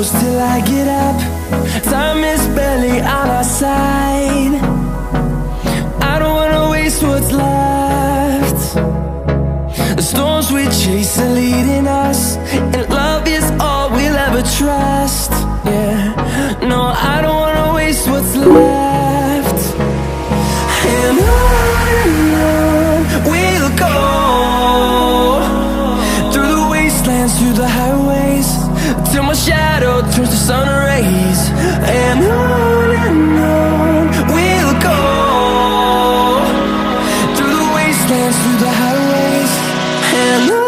shadows till I get up. Time is barely on our side. I don't wanna waste what's left. The storms we chase are leading us, and love is all we'll ever trust. Yeah, no, I don't wanna waste what's left. And on we'll go, through the wastelands, through the highways, till my shadow turns to sun rays. And on we'll go, through the wastelands, through the highways, and on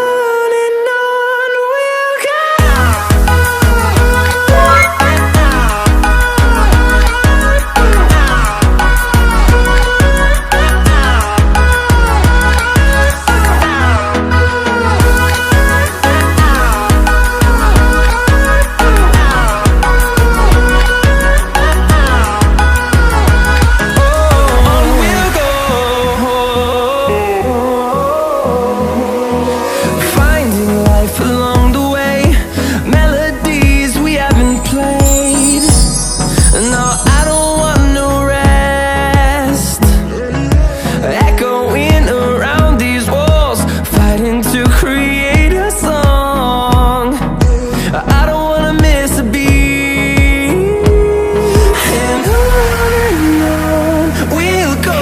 we'll go.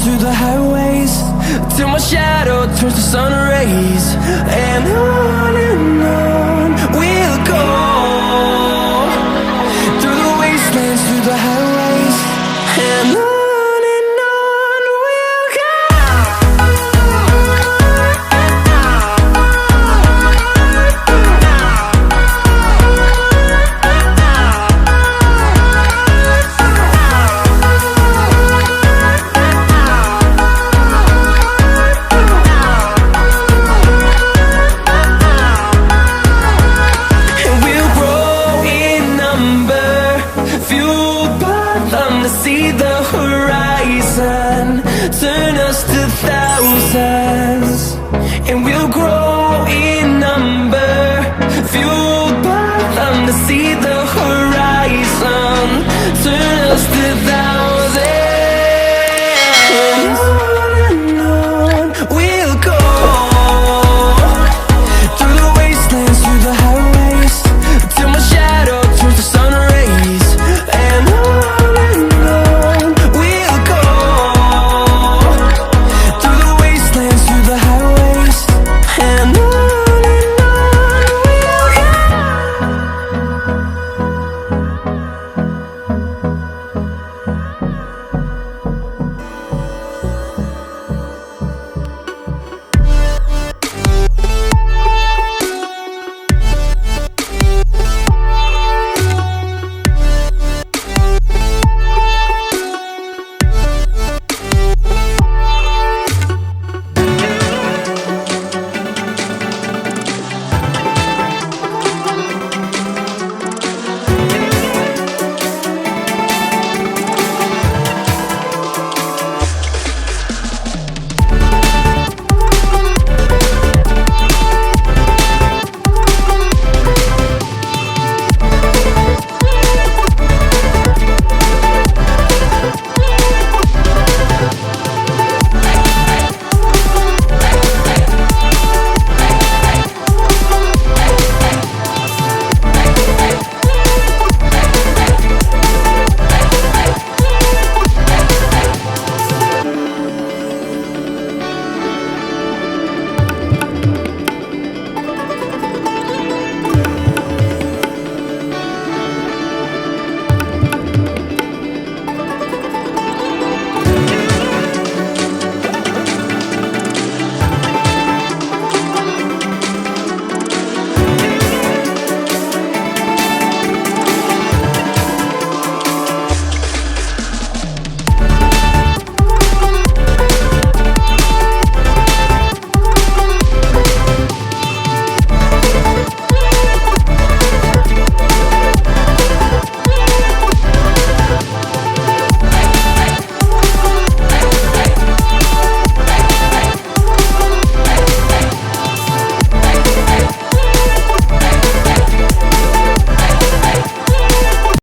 Through the highways, till my shadow turns to sun rays. And on